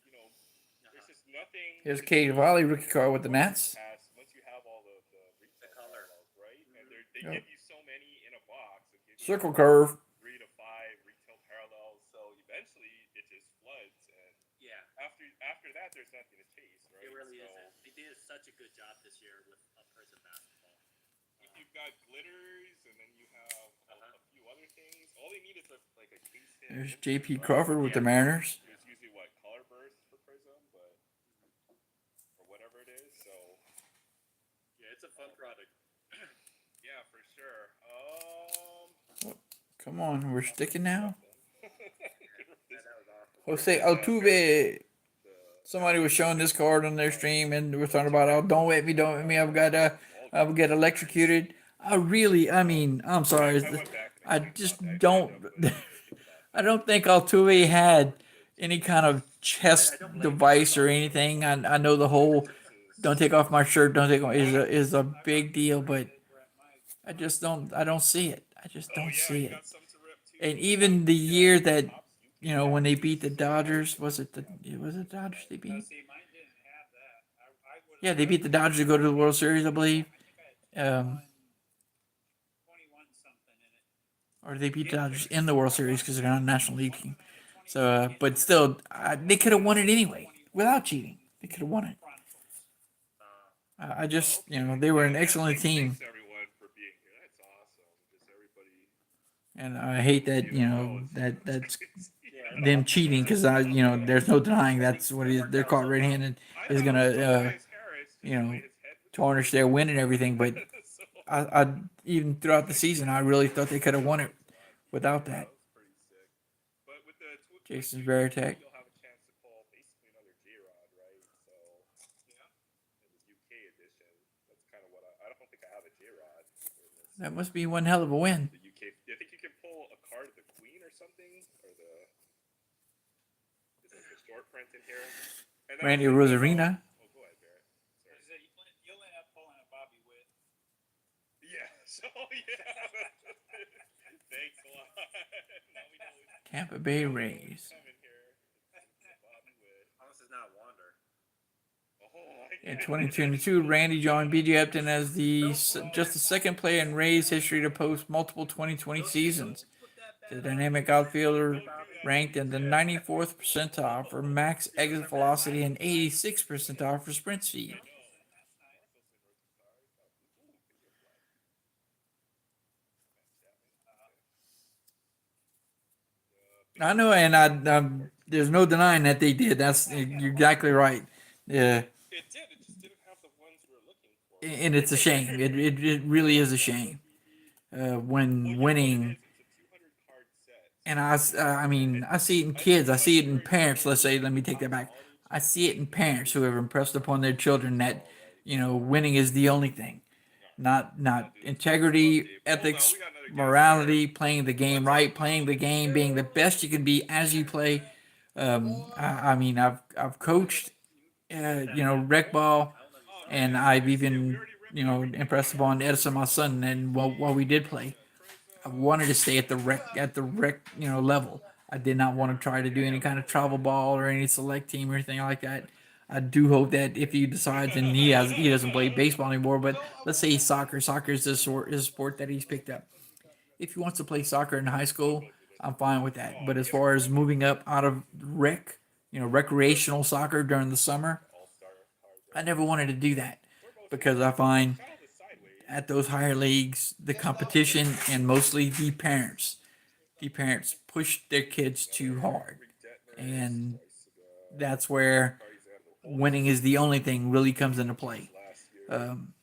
there's just nothing. Here's Cade Valley, rookie card with the Nats. Once you have all the retail color. parallels, right? And they Yep. give you so many in a box. It gives you Circle curve. 3 to 5 retail parallels. So eventually it just floods, and Yeah, after that, there's nothing to chase, right? it really so isn't. They did such a good job this year with Prison basketball. If you've got glitters, and then you have a few other things, all they need is like a case. There's J.P. Crawford with the Mariners. It's usually color burst for Prism, but or whatever it is. So Yeah, it's a fun product. yeah, for sure. Come on, we're sticking now. Yeah, that was awesome. Jose Altuve. Somebody was showing this card on their stream, and we're talking about, oh, don't wet me, I'll get electrocuted. I'm sorry. I just don't. I don't think Altuve had any kind of chest device or anything. I know the whole "don't take off my shirt, don't take off" is a big deal, but I just don't. I don't see it. I just don't see it. And even the year that when they beat the Dodgers, was it Dodgers they beat? See, mine didn't have that. I would. Yeah, they beat the Dodgers to go to the World Series, I believe. I think I had 21 something in it. Or they beat the Dodgers in the World Series because they're not a National League team. So, but still, they could have won it anyway without cheating. They could have won it. I just, they were an excellent team, Thanks everyone for being here. That's awesome. Just everybody. and I hate that that's Yeah, them cheating because there's no denying that's what it is. They're caught red-handed is gonna tarnish their win and everything. But I even throughout the season, I really thought they could have won it without that. Pretty sick. But with the Jason Varitek. you'll have a chance to pull basically another J-Rod, right? So yeah, in the UK edition, that's kind of what I don't think I have a J-Rod. That must be one hell of a win. The UK. I think you can pull a card of the Queen or something, or the is it the short print in here? And then Randy also- Rosarina. Oh, go ahead, Barrett. Sorry. I said, you'll end up pulling a Bobby Witt. Yeah. So yeah. Thanks a lot. Now we know who's Tampa Bay Rays. coming here. Bobby Witt. This is not Wander. Oh, I In get it. 2022, Randy joined B.J. Upton as just the second player in Rays history to post multiple 2020 seasons. The dynamic outfielder ranked in the 94th percentile for max exit velocity and 86th percentile for sprint speed. I know, and there's no denying that they did. You're exactly right. Yeah, It did. It just didn't have the ones we were looking for. and it's a shame. It really is a shame when winning. It's a 200 card set. And I see it in kids. I see it in parents. Let me take that back. I see it in parents who have impressed upon their children that winning is the only thing, not integrity, ethics, morality, playing the game right, playing the game, being the best you can be as you play. I've coached, rec ball, and I've even impressed upon Edison, my son, and while we did play. I wanted to stay at the rec level. I did not want to try to do any kind of travel ball or any select team or anything like that. I do hope that if he decides and he doesn't play baseball anymore, but let's say soccer. Soccer is a sport that he's picked up. If he wants to play soccer in high school, I'm fine with that. But as far as moving up out of recreational soccer during the summer, I never wanted to do that because I find at those higher leagues the competition and mostly the parents push their kids too hard, and that's where winning is the only thing really comes into play. Um,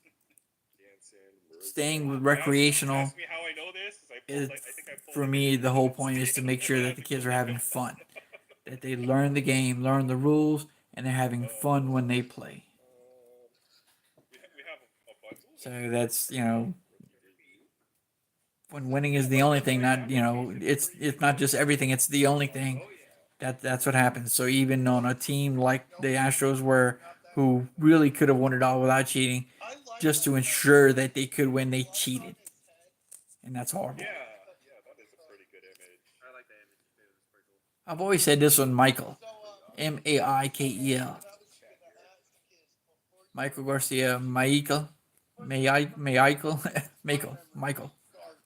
Staying with recreational Ask me how I know this. is, I think I pulled for it me, in the whole point is to make sure that the kids are having fun, that they learn the game, learn the rules, and they're having fun when they play. we have a bunch. So that's when winning is the only thing, not it's not just everything, it's the only thing. That's what happens. So even on a team like the Astros were who really could have won it all without cheating, just to ensure that they could win, they cheated. And that's horrible. Yeah, that is a pretty good image. I like that image too. It's pretty cool. I've always said this one, Michael. Maikel. Michael Garcia. Michael. Michael.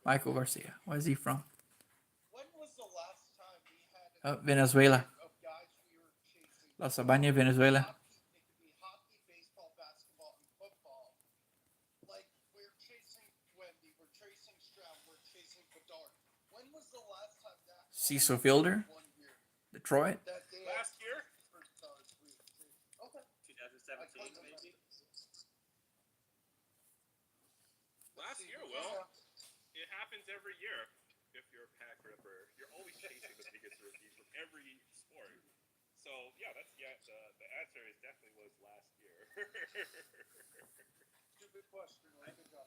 Michael Garcia. Where is he from? Venezuela. La Sabana, Venezuela. Cecil Fielder. Detroit. Last year? 2017 maybe. Last year, Will. It happens every year. If you're a pack ripper, you're always chasing the biggest rookie from every sport. So yeah, the answer is definitely was last year. Stupid question. Good job.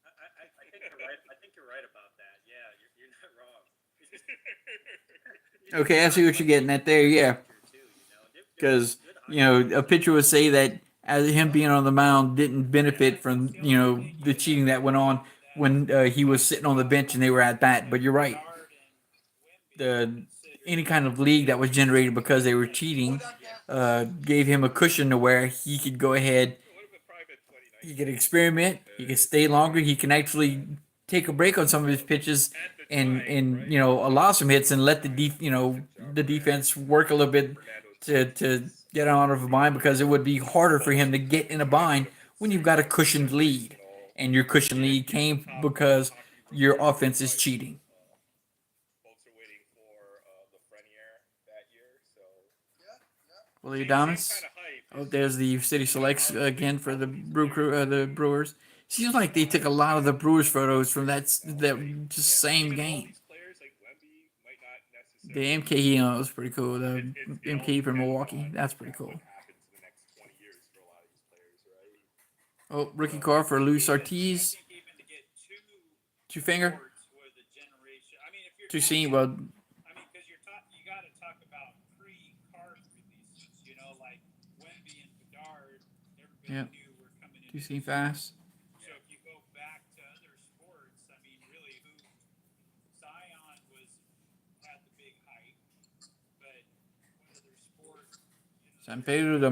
I think you're right. I think you're right about that. Yeah, you're not wrong. Okay, I see what you're getting at there. Yeah, because a pitcher would say that as him being on the mound didn't benefit from the cheating that went on when he was sitting on the bench and they were at bat. But you're right. The any kind of league that was generated because they were cheating gave him a cushion to where he could go ahead. He could experiment. He could stay longer. He can actually take a break on some of his pitches and allow some hits and let the defense work a little bit to get out of a bind, because it would be harder for him to get in a bind when you've got a cushioned lead, and your cushioned lead came because your offense is cheating. Folks are waiting for Lafreniere that year, so Willie Adames. kind of hype. Oh, there's the city selects again for the the Brewers. Seems like they took a lot of the Brewers photos from that just same Even all game. these players like Wemby might not The necessarily. MKE was pretty cool. The It all MKE from depends Milwaukee, on that's pretty cool. what happens in the next 20 years for a lot of these players, right? Oh, rookie card for Luis I Ortiz. think even to get Two finger. sports with a generation. I mean, if you're Two talking, seam. Well, I mean, because you got to talk about pre-card releases. Like Wemby and Bedard, everybody Yep. knew were coming in. two seam fast. So if you go back to other sports, I mean, really, Zion had the big hype, but what other sport? San Pedro de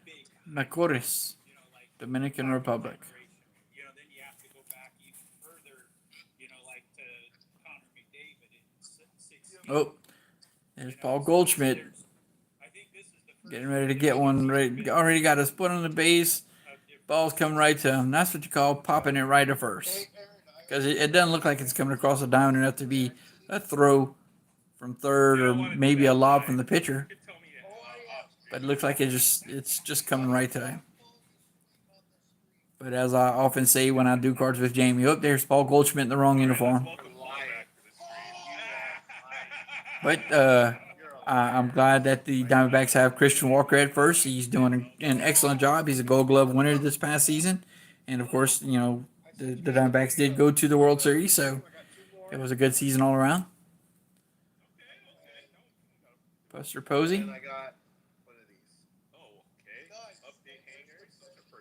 Big Macorís, like Dominican Republic. then you have to go back even further, like to Connor McDavid in 16. Oh, there's Paul Goldschmidt I think this is the first getting ready to get one. Already got his foot on the base. Ball's coming right to him. That's what you call popping it right to first. Because it doesn't look like it's coming across the diamond enough to be a throw from third or maybe a lob from the pitcher. But it looks like it's just coming right to him. But as I often say when I do cards with Jamie, oh, there's Paul Goldschmidt in the wrong uniform. But I'm glad that the Diamondbacks have Christian Walker at first. He's doing an excellent job. He's a Gold Glove winner this past season. And, of course, the Diamondbacks did go to the World Series, so it was a good season all around. Buster Posey. And I got one of these. Oh, okay. Update hangers.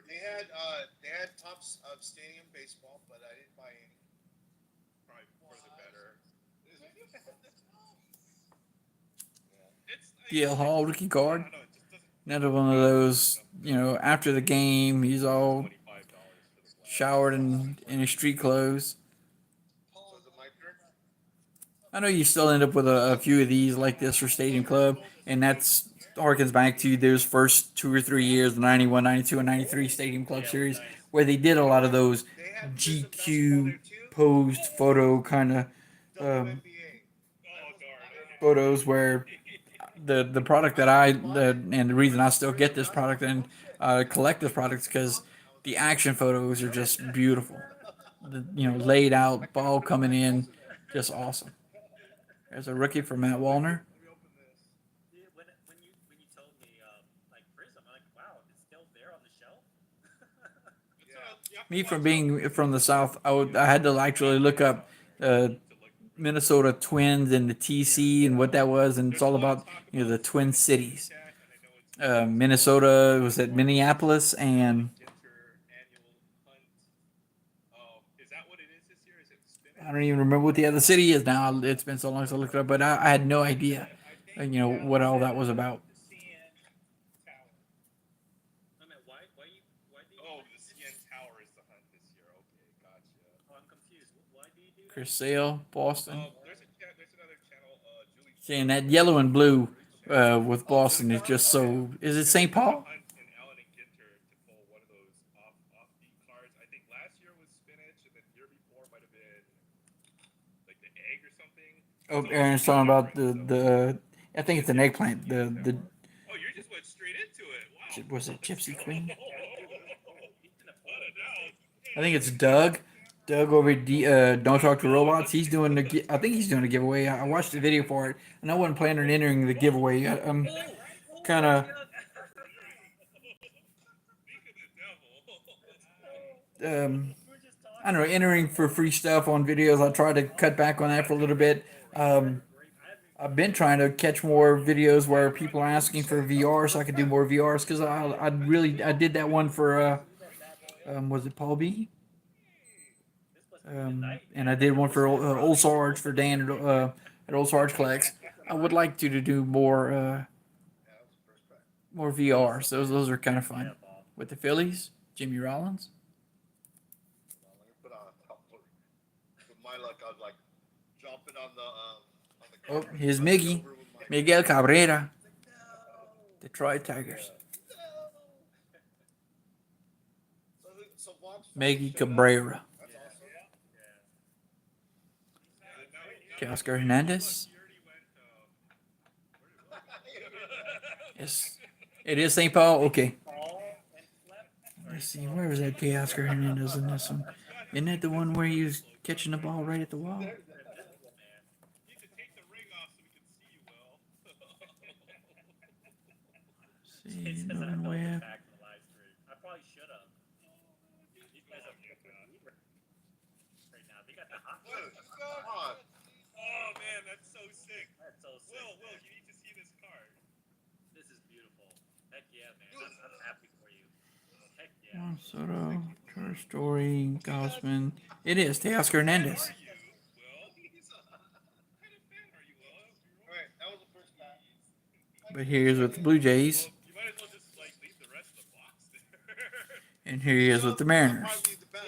They had Topps of Stadium Baseball, but I didn't buy any. Probably for the It's DL Hall rookie card. I don't know. It just doesn't. Another one of those, after the game, he's all $25 for the black. showered in his street clothes. So is it my turn? I know you still end up with a few of these like this for Stadium Club, and that's harkens back to those first 2 or 3 years, the 91, 92, and 93 Stadium Club series, where they did a lot of those GQ posed photo kind of WNBA. Oh darn. photos where the product that and the reason I still get this product and collect this product is because the action photos are just beautiful. Laid out, ball coming in, just awesome. There's a rookie for Matt Wallner. Let me open this. Yeah, when you told me like Prism, I'm like, wow, it's still there on the shelf. Me from being from the South, I had to actually look up Minnesota Twins and the TC and what that was, and it's all about the Twin Cities. Minnesota was at Minneapolis and Is that what it is this year? Is it spinach? I don't even remember what the other city is now. It's been so long since I looked it up, but I had no idea, what all that was about. I mean, why do you? Oh, the CN Tower is the hunt this year. Okay, gotcha. Oh, I'm confused. Why do you do that? Chris Sale, Boston. There's another channel, Julie. Saying that yellow and blue with Boston is just so. Is it St. Paul? Hunt and Allen and Ginter to pull one of those offbeat cards. I think last year was spinach, and then the year before might have been like the egg or something. Oh, Aaron's talking about the. I think it's an eggplant. The Oh, you just went straight into it. Wow. was it Gypsy Queen? What a I think it's Doug. Doug over at Don't Talk to Robots. He's doing I think he's doing a giveaway. I watched the video for it, and I wasn't planning on entering the giveaway. I'm kind of. I don't know, entering for free stuff on videos. I try to cut back on that for a little bit. I've been trying to catch more videos where people are asking for VR, so I could do more VRs because I did that one for was it Paul B? And I did one for Old Sarge for Dan at Old Sarge Collects. I would like to do more more VRs. Those are kind of fun. With the Phillies, Jimmy Rollins. Let me put on a tumbler. With my luck, I was like jumping on the Oh, here's Miggy. Miguel Cabrera. Detroit Tigers. So Bob's Miggy Cabrera. That's awesome. Oscar Hernandez. Yes. It is St. Paul? Okay. Let's see. Where was that Oscar Hernandez in this one? Isn't that the one where he was catching the ball right at the wall? See, moving web. I probably should have. These guys are right now. They got the hot. Come on. Oh man, that's so sick. That's so sick. Will, you need to see this card. This is beautiful. Heck yeah, man. I'm happy for you. Heck yeah. Soto, True Story, Gaussman. It is Teoscar Hernandez. Will, what kind of fan are you, Will? All right, that was the first time. But here's with the Blue Jays. You might as well just like leave the rest of the box there. And here he is with the Mariners.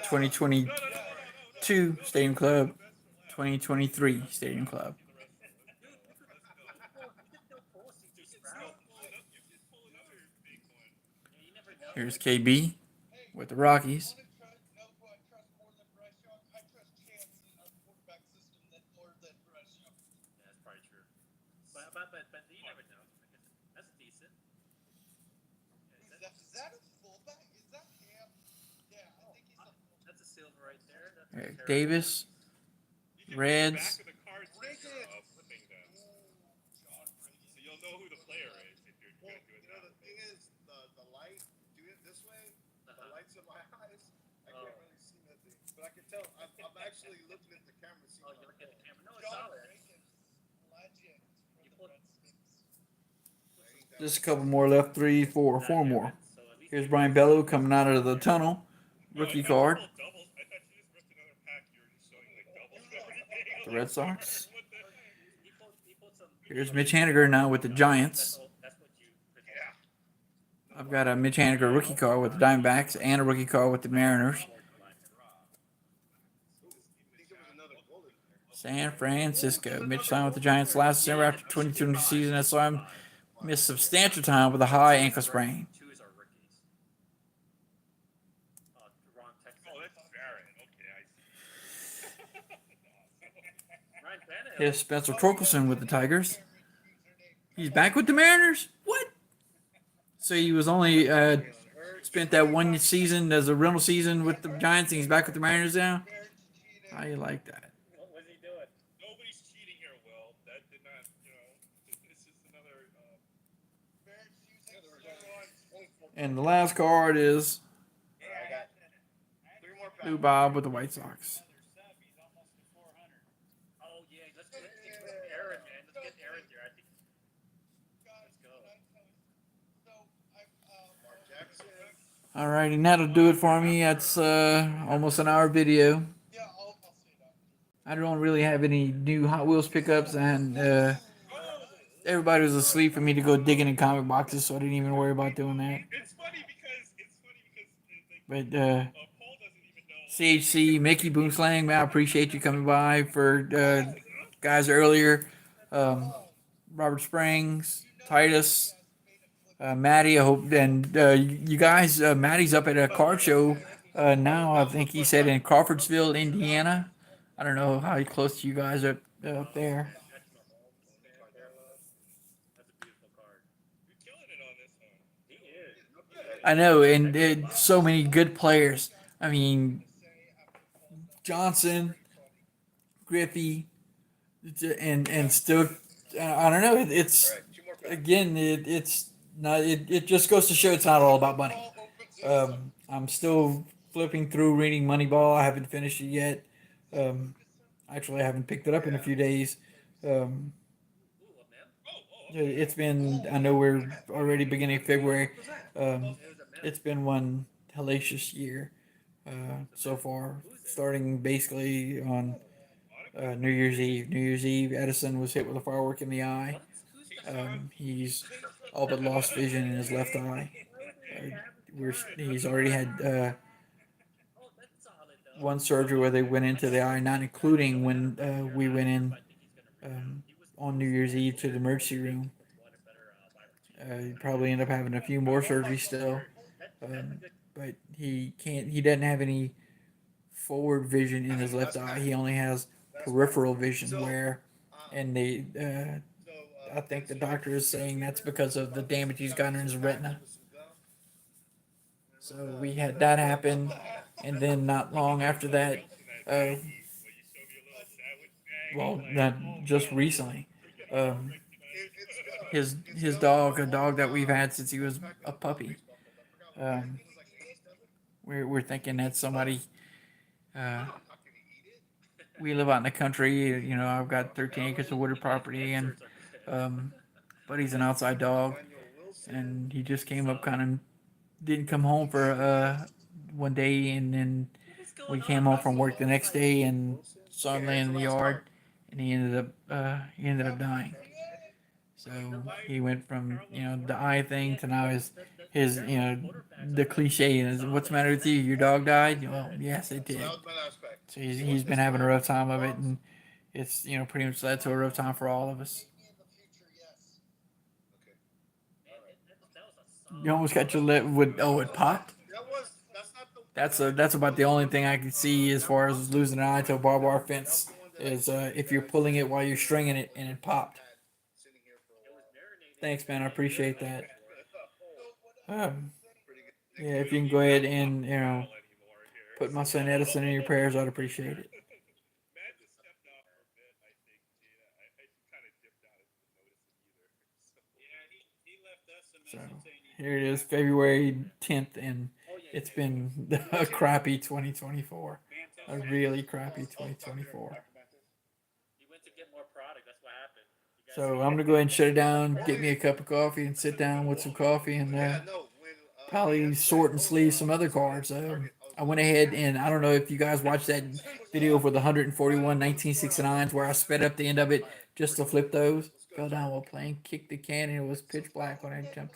2022 Stadium Club. 2023 Stadium Club. Here's KB with the Rockies. Yeah, that's probably true. But you never know. That's decent. Is that a fullback? Is that him? Yeah, I think he's a fullback. That's a silver right there. That's a Eric terrible. Davis. You can Reds. Back of the cards flipping them. So you'll know who the player is if you're Well, going to do it you know, that the way. thing is, the light, doing it this way, the lights in my eyes, I can't really see nothing. But I can tell, I'm actually looking at the camera, seeing Oh, you look at the camera. No, it's solid. You put Just a couple more left. 3, 4, 4 more. so at least Here's Brian Bello coming out of the tunnel. Rookie card. Doubles. I thought you just ripped another pack. You were just showing like doubles and everything. The Red Sox. What the? Here's Mitch Haniger now with the Giants. That's what you. Yeah. I've got a Mitch Haniger rookie card with the Diamondbacks and a rookie card with the Mariners. Ooh, I think there was another goal in there. San Francisco. Mitch signed with the Giants last December after 2020 season. I saw him miss substantial time with a high ankle sprain. Two is our rookies. Wrong text. Oh, that's Barrett. Okay, I see. Ryan Tannehill. Here's Spencer Torkelson with the Tigers. He's back with the Mariners? What? So he was only spent that one season as a rental season with the Giants, and he's back with the Mariners now? How you like that? What was he doing? Nobody's cheating here, Will. That did not, this is another. And the last card is I got 3 more packs. Lou Bob with the White Sox. Oh yeah, let's get Aaron, man. Let's get Aaron here. I think. Let's go. Mark Jackson. Alrighty, and that'll do it for me. That's almost an hour video. I don't really have any new Hot Wheels pickups, and everybody was asleep for me to go digging in comic boxes, so I didn't even worry about doing that. It's funny because But Paul doesn't even know. CHC, Mickey Boomslang, man, I appreciate you coming by. For guys earlier, Robert Springs, Titus, Maddie, I hope, and you guys, Maddie's up at a card show now. I think he said in Crawfordsville, Indiana. I don't know how close you guys are up there. That's a beautiful card. You're killing it on this one. He is. I know, and so many good players. I mean, Johnson, Griffey, and still, I don't know. It's All right, 2 more packs. again, it's not. It just goes to show it's not all about money. I'm still flipping through reading Moneyball. I haven't finished it yet. Actually, I haven't picked it up in a few days. It's been. I know we're already beginning of February. It's been one hellacious year so far. Starting basically on New Year's Eve. New Year's Eve, Edison was hit with a firework in the eye. He's all but lost vision in his left eye. He's already had one surgery where they went into the eye, not including when we went in on New Year's Eve to the emergency room. He probably end up having a few more surgeries still, but he can't. He doesn't have any forward vision in his left eye. He only has peripheral vision, where, and they. I think the doctor is saying that's because of the damage he's gotten in his retina. So we had that happen, and then not long after that, well, not just recently, his dog, a dog that we've had since he was a puppy. We're thinking that somebody. We live out in the country. You know, I've got 13 acres of wooded property, and but he's an outside dog, and he just came up kind of didn't come home for one day, and then we came home from work the next day and saw him laying in the yard, and he ended up dying. So he went from the eye thing to now his the cliche is, what's the matter with you? Your dog died? Well, yes, it did. That was my last pack. So he's been having a rough time of it, and it's pretty much led to a rough time for all of us. You almost got your lip with it popped. That's about the only thing I can see as far as losing an eye to a barbed wire fence is if you're pulling it while you're stringing it and it popped. Thanks, man. I appreciate that. Yeah, if you can go ahead and put my son Edison in your prayers, I'd appreciate it. Matt just stepped off for a bit, I think. I kind of dipped out. I didn't notice it either. So. Yeah, he left us a So message saying he here it is, February 10th, and it's been a crappy 2024. A really crappy 2024. He went to get more product. That's what happened. You guys So see I'm gonna go ahead and shut it down, get me a cup of coffee, and sit down with some coffee, and probably sort and sleeve some other cards. I went ahead and I don't know if you guys watched that video for the 141 1969s where I sped up the end of it just to flip those. Fell down while playing, kicked the can, and it was pitch black when I jumped.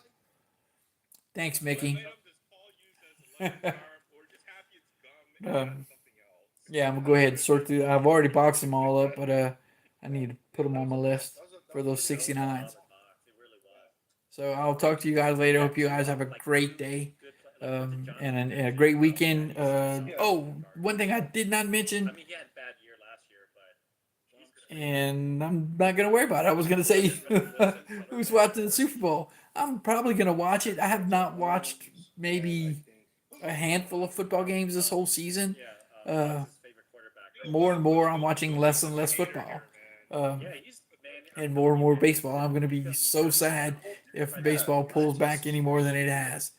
Thanks, Mickey. Let him just Paul use as a left arm, or just happy it's gum and Um, something else. Yeah, I'm gonna go ahead and sort through. I've already boxed them all up, but I need to put them on my list for those 69s. So I'll talk to you guys later. Hope you guys have a great day, and a great weekend. Oh, one thing I did not mention, I mean, he had a bad year last year, but and I'm not gonna worry about it. I was gonna say who's watching the Super Bowl. I'm probably gonna watch it. I have not watched maybe a handful of football games this whole season. yeah, Uh, his favorite quarterback. more and more, I'm watching less and less football, Yeah, he's man. and more baseball. I'm gonna be so sad if baseball pulls back any more than it has.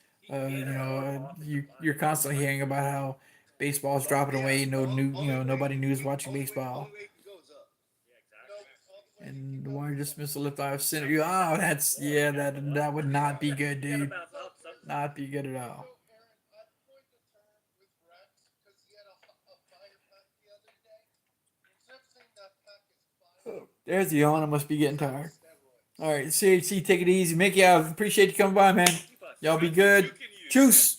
You're constantly hearing about how baseball's dropping away. No new, nobody new is watching baseball. Only way it can go is up. Yeah, exactly. And the wire dismissed the lift off center. Oh, that would not be good, dude. Not be good at all. There's the yawn. I must be getting tired. All right, CHC, take it easy. Mickey, I appreciate you coming by, man. Y'all be good. Choose.